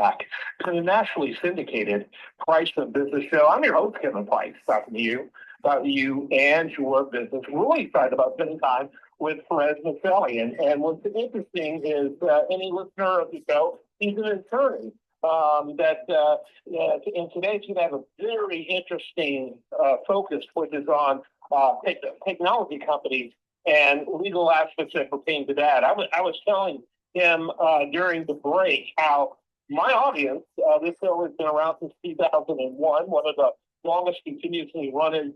back to the nationally syndicated Price and Business Show. I'm your host, Kevin Price, talking to you about you and your business. Really excited about spending time with Feras Mousilli. And what's interesting is any listener of the show, he's an attorney. And today he's going to have a very interesting focus, which is on technology companies and legal aspects that pertain to that. I was telling him during the break how my audience, this show has been around since 2001, one of the longest continuously running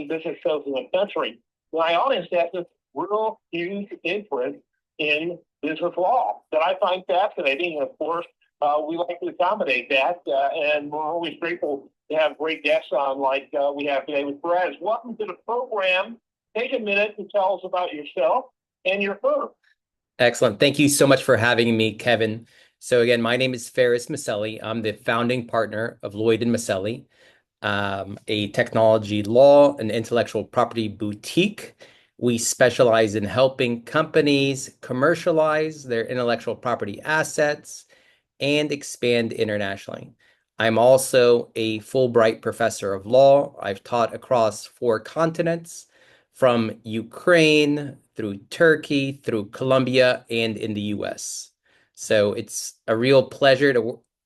business shows in the country. My audience has this real huge interest in business law that I find fascinating. And of course, we like to accommodate that, and we're always grateful to have great guests on like we have today with Feras. Welcome to the program. Take a minute to tell us about yourself and your firm. Excellent. Thank you so much for having me, Kevin. So again, my name is Feras Mousilli. I'm the founding partner of Lloyd and Mousilli, a technology law and intellectual property boutique. We specialize in helping companies commercialize their intellectual property assets and expand internationally. I'm also a Fulbright professor of law. I've taught across 4 continents, from Ukraine through Turkey, through Colombia, and in the US. So it's a real pleasure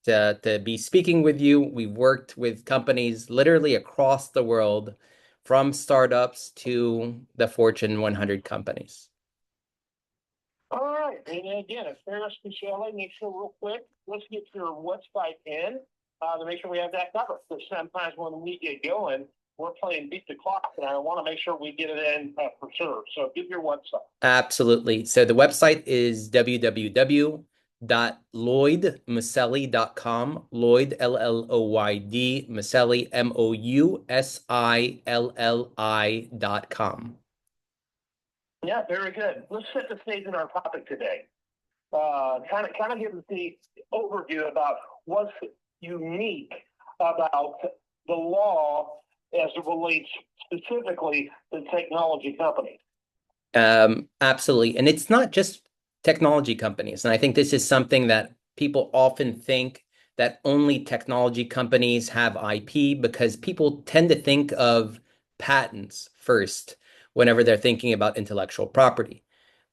to be speaking with you. We've worked with companies literally across the world, from startups to the Fortune 100 companies. All right. And again, it's Feras Mousilli. Make sure real quick, let's get your website in to make sure we have that covered. Because sometimes when we get going, we're playing beat the clock, and I want to make sure we get it in for sure. So give your website. Absolutely. So the website is www.lloydmousilli.com. Lloyd, L-L-O-Y-D, Mousilli, M-O-U-S-I-L-L-I.com. Yeah, very good. Let's set the stage in our topic today. Kind of give us the overview about what's unique about the law as it relates specifically to technology companies. Absolutely. And it's not just technology companies. And I think this is something that people often think, that only technology companies have IP, because people tend to think of patents first whenever they're thinking about intellectual property.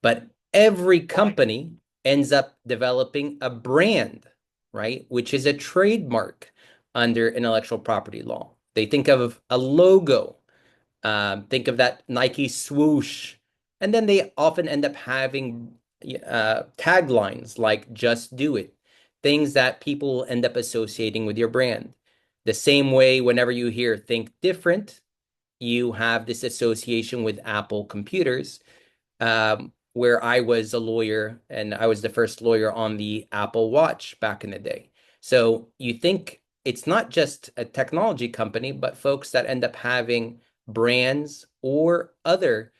But every company ends up developing a brand, right? Which is a trademark under intellectual property law. They think of a logo, think of that Nike swoosh, and then they often end up having taglines like "Just Do It," things that people end up associating with your brand. The same way, whenever you hear "Think Different," you have this association with Apple computers, where I was a lawyer, and I was the first lawyer on the Apple Watch back in the day. So you think it's not just a technology company, but folks that end up having brands or other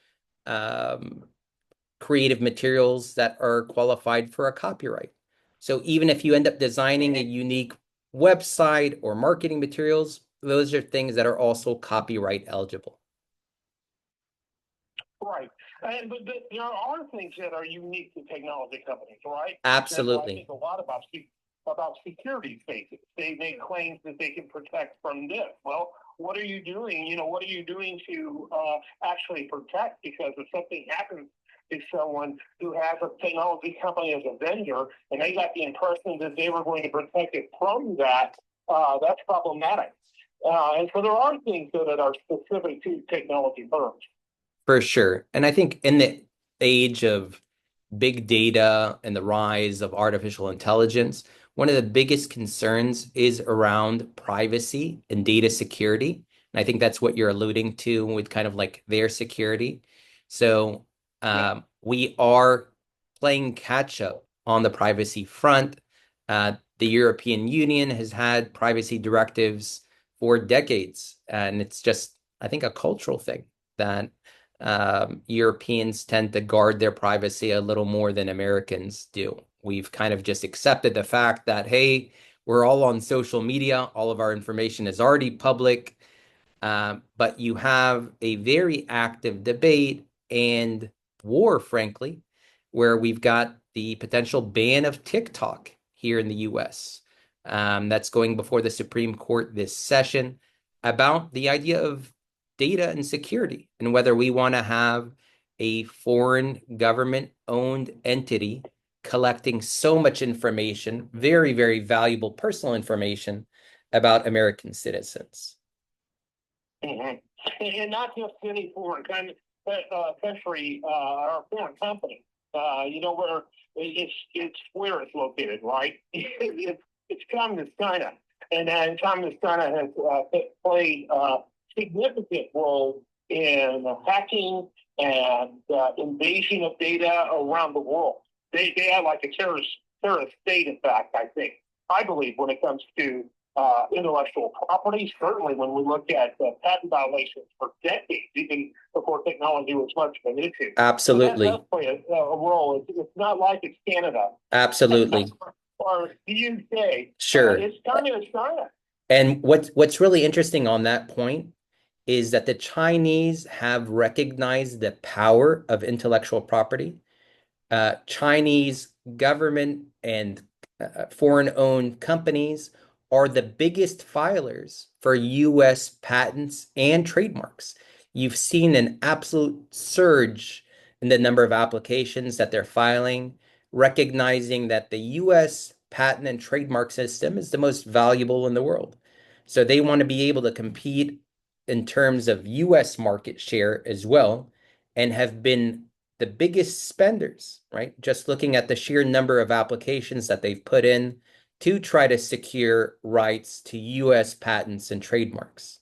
creative materials that are qualified for a copyright. So even if you end up designing a unique website or marketing materials, those are things that are also copyright eligible. Right. But there are things that are unique to technology companies, right? Absolutely. I think a lot about security spaces. They make claims that they can protect from this. Well, what are you doing? What are you doing to actually protect? Because if something happens to someone who has a technology company as a vendor, and they got the impression that they were going to protect it from that, that's problematic. And so there are things that are specific to technology firms. For sure. And I think in the age of big data and the rise of artificial intelligence, one of the biggest concerns is around privacy and data security. And I think that's what you're alluding to with kind of like their security. So we are playing catch up on the privacy front. The European Union has had privacy directives for decades, and it's just, I think, a cultural thing that Europeans tend to guard their privacy a little more than Americans do. We've kind of just accepted the fact that, hey, we're all on social media, all of our information is already public, but you have a very active debate and war, frankly, where we've got the potential ban of TikTok here in the US. that's going before the Supreme Court this session about the idea of data and security and whether we want to have a foreign government-owned entity collecting so much information, very, very valuable personal information about American citizens. Mhm. And not just any foreign country or foreign company. Where it's where it's located, right? It's communist China, and communist China has played a significant role in hacking and invasion of data around the world. They have like a terrorist state, in fact. I believe when it comes to intellectual property. Certainly, when we look at patent violations for decades, even before technology was much of an issue. So that does Absolutely. play a role. It's not like it's Canada Absolutely. or the UK. Sure. It's communist China. And what's really interesting on that point is that the Chinese have recognized the power of intellectual property. Chinese government and foreign-owned companies are the biggest filers for US patents and trademarks. You've seen an absolute surge in the number of applications that they're filing, recognizing that the US patent and trademark system is the most valuable in the world. So they want to be able to compete in terms of US market share as well, and have been the biggest spenders, right? Just looking at the sheer number of applications that they've put in to try to secure rights to US patents and trademarks.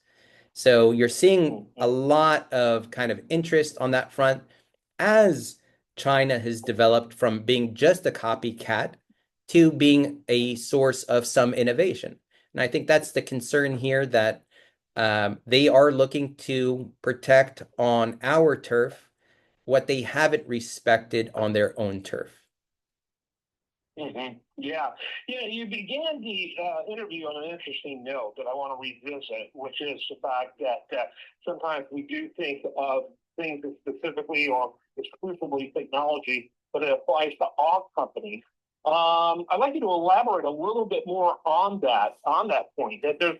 So you're seeing a lot of kind of interest on that front as China has developed from being just a copycat to being a source of some innovation. And I think that's the concern here, that they are looking to protect on our turf what they haven't respected on their own turf. Mm-hmm. Yeah. You began the interview on an interesting note that I want to revisit, which is the fact that sometimes we do think of things as specifically or exclusively technology, but it applies to all companies. I'd like you to elaborate a little bit more on that point. That there's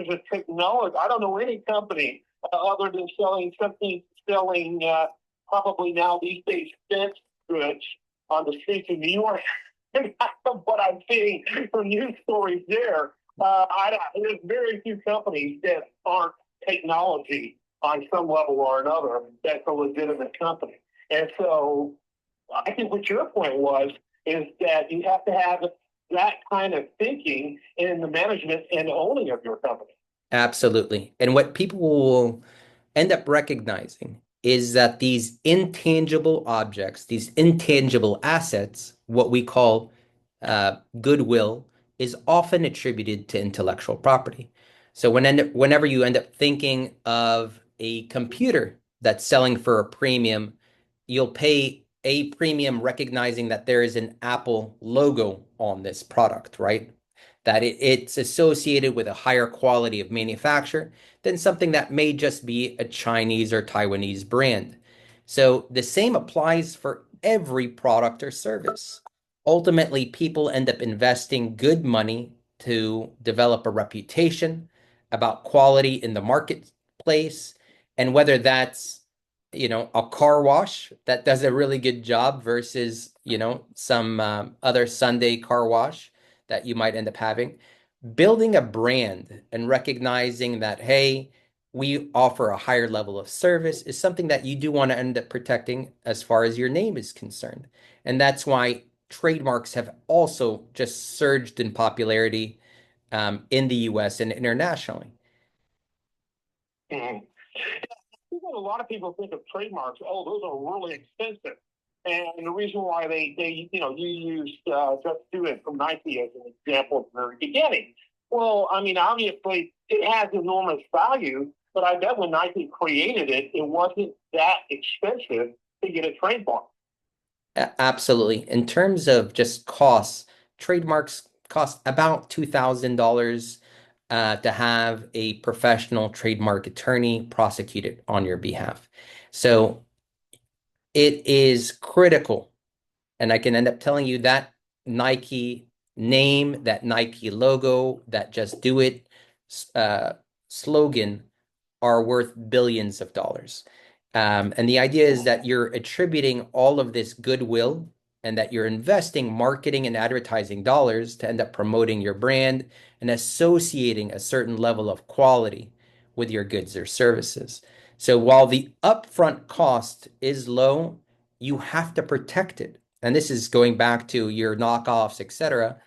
a technology. I don't know any company other than selling probably now these days fence goods on the streets of New York. What I'm seeing from news stories there, there's very few companies that aren't technology on some level or another that's a legitimate company. And so I think what your point was is that you have to have that kind of thinking in the management and owning of your company. Absolutely. And what people will end up recognizing is that these intangible objects, these intangible assets, what we call goodwill, is often attributed to intellectual property. So whenever you end up thinking of a computer that's selling for a premium, you'll pay a premium recognizing that there is an Apple logo on this product, right? That it's associated with a higher quality of manufacture than something that may just be a Chinese or Taiwanese brand. So the same applies for every product or service. Ultimately, people end up investing good money to develop a reputation about quality in the marketplace, and whether that's, a car wash that does a really good job versus, some other Sunday car wash that you might end up having. Building a brand and recognizing that, hey, we offer a higher level of service is something that you do want to end up protecting as far as your name is concerned. And that's why trademarks have also just surged in popularity in the US and internationally. Mm-hmm. A lot of people think of trademarks. Oh, those are really expensive, and the reason why you used Just Do It from Nike as an example at the very beginning. Well, I mean, obviously it has enormous value, but I bet when Nike created it, it wasn't that expensive to get a trademark. Absolutely. In terms of just costs, trademarks cost about $2,000 to have a professional trademark attorney prosecute it on your behalf. So it is critical. And I can end up telling you that Nike name, that Nike logo, that just do it slogan are worth billions of dollars. And the idea is that you're attributing all of this goodwill and that you're investing marketing and advertising dollars to end up promoting your brand and associating a certain level of quality with your goods or services. So while the upfront cost is low, you have to protect it. And this is going back to your knockoffs, etc.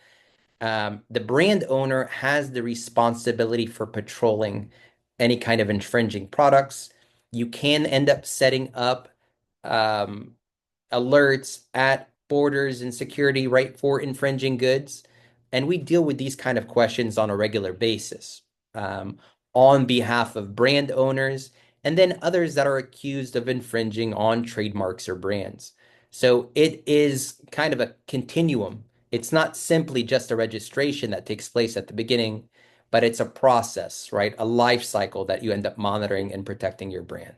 The brand owner has the responsibility for patrolling any kind of infringing products. You can end up setting up um, alerts at borders and security right for infringing goods. And we deal with these kind of questions on a regular basis um, on behalf of brand owners and then others that are accused of infringing on trademarks or brands. So it is kind of a continuum. It's not simply just a registration that takes place at the beginning, but it's a process, right? A life cycle that you end up monitoring and protecting your brand.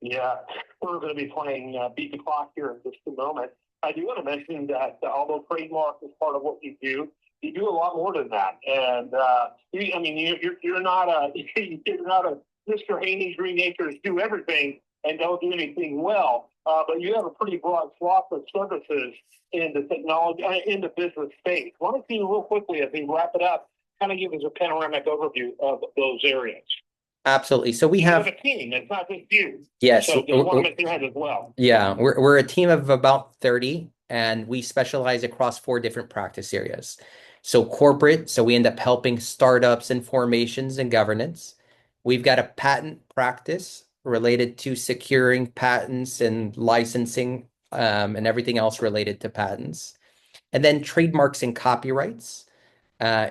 Yeah, we're going to be playing Beat the Clock here in just a moment. I do want to mention that although trademark is part of what you do a lot more than that. And you're not a you're not a Mr. Haney Green Acres do everything and don't do anything well. But you have a pretty broad swath of services in the technology in the business space. Why don't you real quickly as we wrap it up, kind of give us a panoramic overview of those areas? Absolutely. So we You have a team. It's not just you. yes. So just want to mention that as well. Yeah, we're a team of about 30 and we specialize across 4 different practice areas. So corporate, so we end up helping startups and formations and governance. We've got a patent practice related to securing patents and licensing and everything else related to patents. And then trademarks and copyrights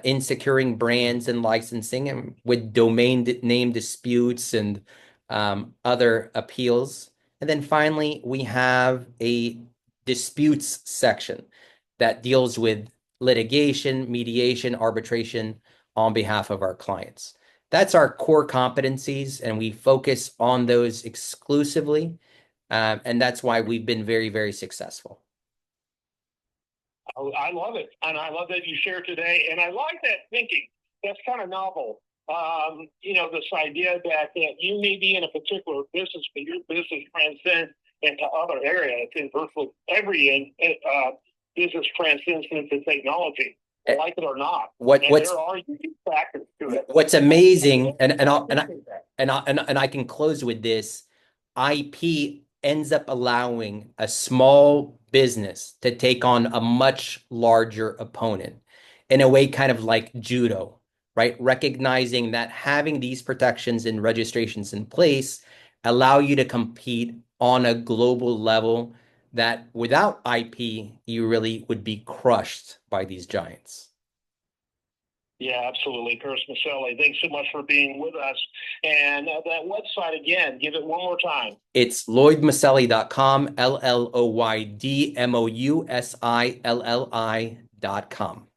in securing brands and licensing and with name disputes and other appeals. And then finally, we have a disputes section that deals with litigation, mediation, arbitration on behalf of our clients. That's our core competencies, and we focus on those exclusively. And that's why we've been very, very successful. I love it. And I love that you share today. And I like that thinking. That's kind of novel. This idea that you may be in a particular business, but your business transcends into other areas. In virtually every business transcends into technology, like it or not. There are unique factors to it. What's amazing, and I can close with this, IP ends up allowing a small business to take on a much larger opponent in a way kind of like judo, right? Recognizing that having these protections and registrations in place allow you to compete on a global level that without IP, you really would be crushed by these giants. Yeah, absolutely. Feras Mousilli, thanks so much for being with us. And that website again, give it one more time. It's LloydMousilli.com, LLOYDMOUSILLI.com.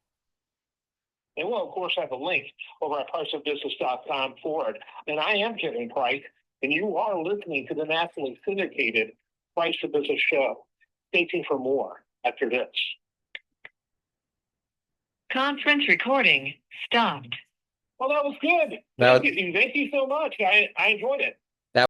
And we'll, of course, have a link over at priceofbusiness.com for it. And I am Kevin Price, and you are listening to the nationally syndicated Price of Business show. Stay tuned for more after this. Conference recording stopped. Well, that was good. Thank you so much. I enjoyed it.